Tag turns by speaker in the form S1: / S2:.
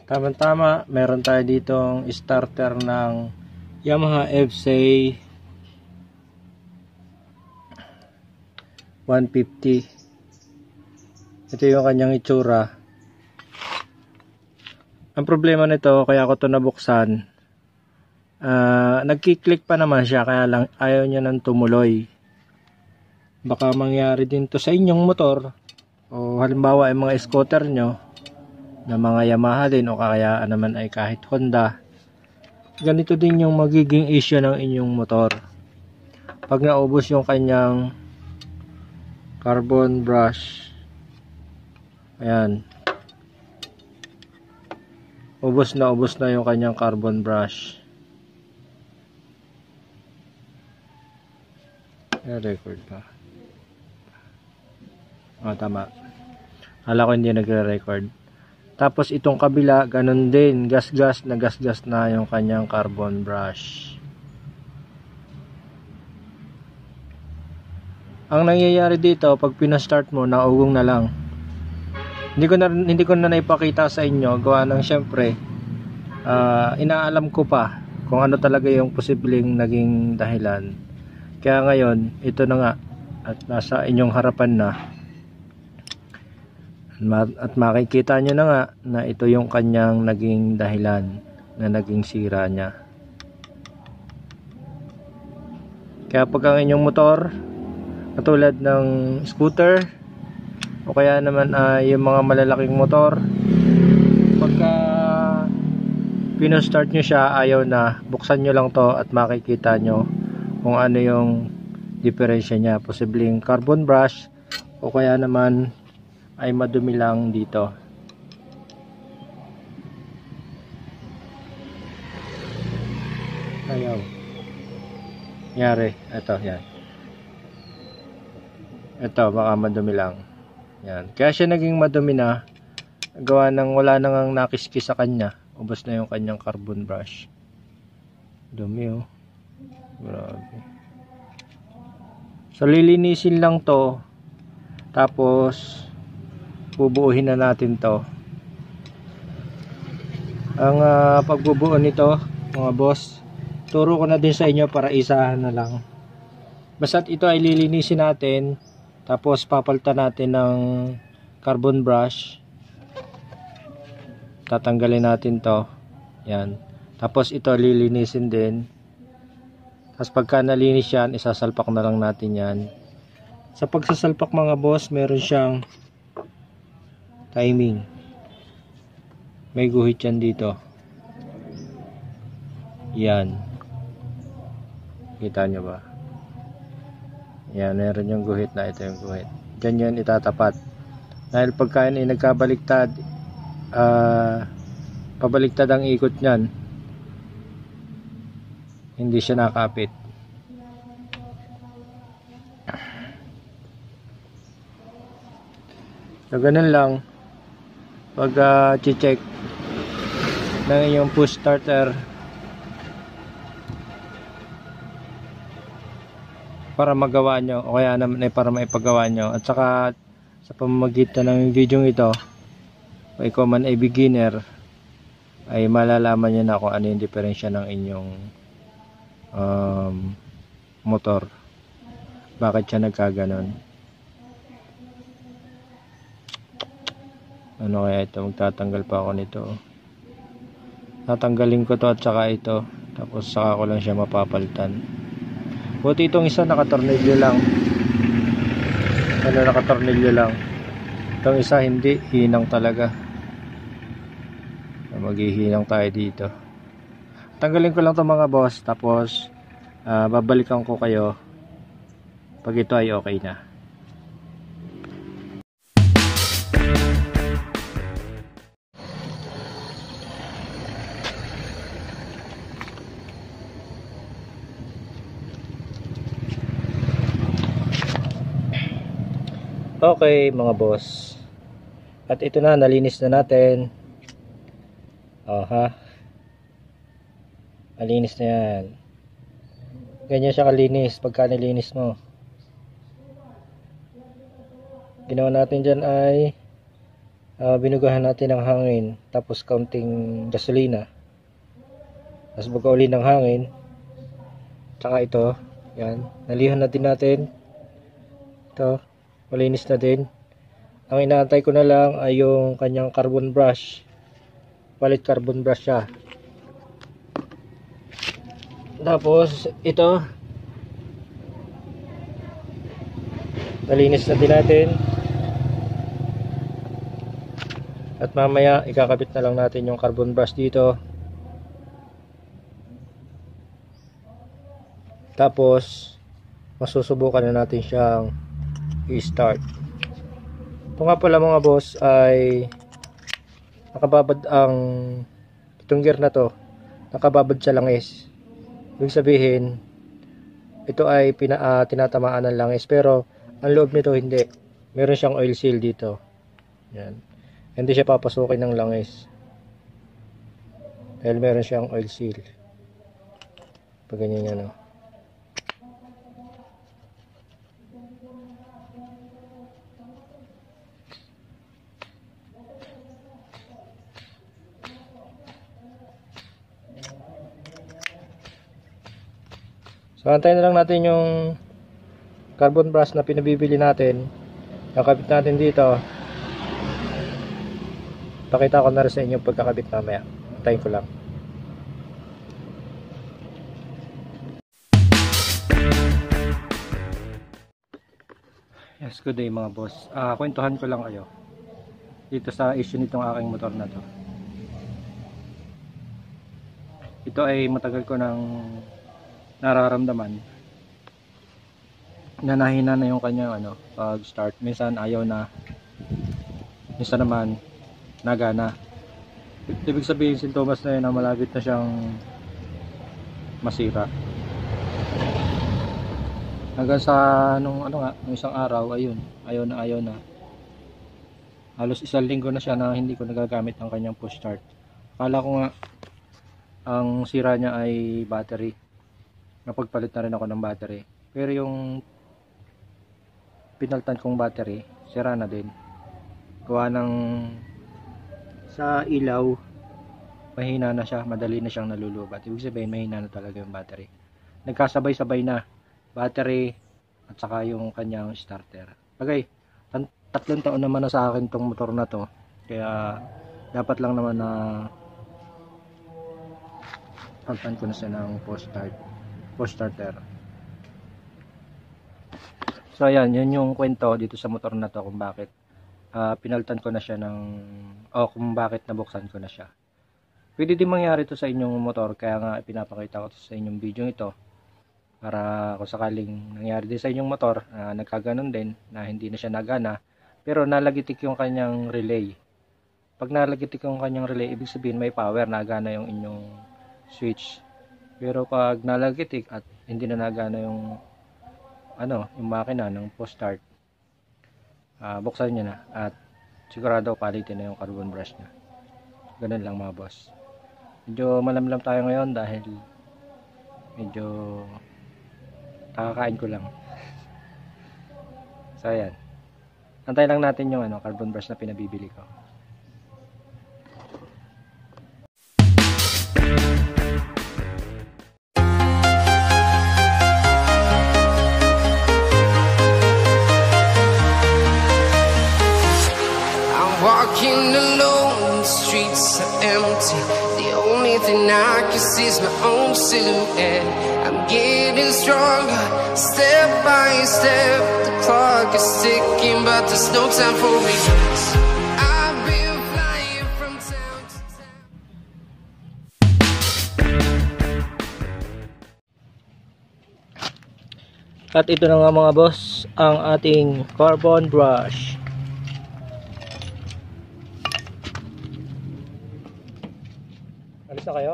S1: Tama-tama, meron tayo ditong starter ng Yamaha FZ 150. Ito yung kanyang itsura. Ang problema nito, kaya ko ito nabuksan, nagkiklik pa naman siya, kaya lang ayaw niya nang tumuloy. Baka mangyari din to sa inyong motor, o halimbawa ay mga scooter nyo na mga Yamaha din, o kaya naman ay kahit Honda. Ganito din yung magiging issue ng inyong motor pag naubos yung kanyang carbon brush. Ayan, ubos na yung kanyang carbon brush. Record pa. Tama, hala ko hindi nagre-record. Tapos itong kabila, ganun din, gas-gas na yung kanyang carbon brush. Ang nangyayari dito, pag pinastart mo, naugong na lang. Hindi ko na naipakita sa inyo, gawa ng syempre, inaalam ko pa kung ano talaga yung posibleng naging dahilan. Kaya ngayon, ito na nga, at nasa inyong harapan na. At makikita nyo na nga na ito yung kanyang naging dahilan na naging sira niya. Kaya pag ang inyong motor, katulad ng scooter o kaya naman yung mga malalaking motor, pagka pinostart nyo siya, ayaw na, buksan nyo lang to at makikita nyo kung ano yung diferensya niya. Posibleng carbon brush o kaya naman ay madumi lang dito. Ayaw. Yari. Ito, yan. Ito, baka madumi lang. Yan. Kaya siya naging madumi na. Gawa ng wala nang nakiskis sa kanya. Ubos na yung kanyang carbon brush. Dumi, oh. Grabe. So, lilinisin lang to. Tapos bubuuhin na natin to. Ang pagbubuo nito, mga boss, turo ko na din sa inyo para isahan na lang. Basta't ito ay lilinisin natin, tapos papalitan natin ng carbon brush. Tatanggalin natin to. Yan. Tapos ito lilinisin din. Tapos pagka nalinis yan, isasalpak na lang natin yan. Sa pagsasalpak, mga boss, meron siyang timing. May guhit yan dito. Yan. Kita nyo ba? Yan, meron yung guhit na ito yung guhit. Diyan yan itatapat. Dahil pagka ay nagkabaliktad, pabaliktad ang ikot nyan, hindi siya nakapit. So, ganun lang. Pag check ng inyong push starter para magawa nyo, o kaya naman ay para maipagawa nyo. At saka sa pamamagitan ng video ito, o ikaw man ay beginner, ay malalaman nyo na kung ano yung diferensya ng inyong motor, bakit siya nagkaganon. Ano kaya ito? Magtatanggal pa ako nito. Tatanggalin ko to at saka ito, tapos saka ko lang siya mapapalitan. Buti itong isa nakatornilyo lang. Nakatornilyo lang. Itong isa hindi, hinang talaga. Maghihinang tayo dito. Tanggalin ko lang to, mga boss, tapos babalikan ko kayo pag ito ay okay na. Okay, mga boss, at ito na, nalinis na natin. Malinis na yan. Ganyan siya kalinis pagka nilinis mo. Ginawa natin dyan ay Binugahan natin ng hangin, tapos kaunting gasolina, tapos baga uli ng hangin, tsaka ito, yan, nalihan na din natin ito, malinis na din. Ang inaantay ko na lang ay yung kanyang carbon brush, palit carbon brush siya. Tapos ito, nalinis na din natin. At mamaya ikakabit na lang natin yung carbon brush dito. Tapos masusubukan na natin siyang i-start. Ito nga pala mga boss ay nakababad ang itong gear na to, nakababad sa langis. Ibig sabihin ito ay tinatamaan ng langis, pero ang loob nito hindi. Meron siyang oil seal dito. Yan. Hindi siya papasukin ng langis dahil meron siyang oil seal. Pag ganyan yan, no? So antayin na lang natin yung carbon brush na pinabibili natin. Nakabit natin dito. Pakita ko na rin sa inyo pagkakabit mamaya. Antayin ko lang. Yes, good day mga boss. Kwentuhan ko lang kayo dito sa issue nitong aking motor na to. Ito ay matagal ko nang nararamdaman na nahina na yung kanyang pag start. Minsan ayaw na, minsan naman nagana. Ibig sabihin sintomas na yun na malapit na siyang masira. Hanggang sa nung isang araw, ayun, ayaw na. Halos isang linggo na siya na hindi ko nagagamit ang kanyang push start. Akala ko nga ang sira niya ay battery. Napagpalit na rin ako ng battery. Pero yung pinaltan kong battery, sira na din. Gawa ng sa ilaw, mahina na siya, madali na siyang nalulubat. Ibig sabihin, mahina na talaga yung battery. Nagkasabay-sabay na battery at saka yung kanyang starter. Bagay, 3 taon naman na sa akin tong motor na to. Kaya dapat lang naman na pagtan ko na siya ng push starter. So ayan, yun yung kwento dito sa motor na to kung bakit pinaltan ko na siya kung bakit nabuksan ko na siya. Pwede din mangyari to sa inyong motor, kaya nga pinapakita ko to sa inyong video ito para kung sakaling nangyari din sa inyong motor, nagkaganon din na hindi na siya nagana pero nalagitik yung kanyang relay. Pag nalagitik yung kanyang relay, ibig sabihin may power, nagana yung inyong switch. Pero pag nalagitik at hindi na nagana yung yung makina ng push start, buksan nyo na at sigurado palitin na yung carbon brush na. Ganun lang mga boss. Medyo malamlam tayo ngayon dahil medyo kakakain ko lang. So ayan, antay lang natin yung carbon brush na pinabibili ko.
S2: Walking alone, the streets are empty. The only thing I can see is my own silhouette. I'm getting stronger, step by step. The clock is ticking, but there's no time for regrets. I've been flying from town to town.
S1: At ito na nga mga boss, ang ating carbon brush. Alis na kayo?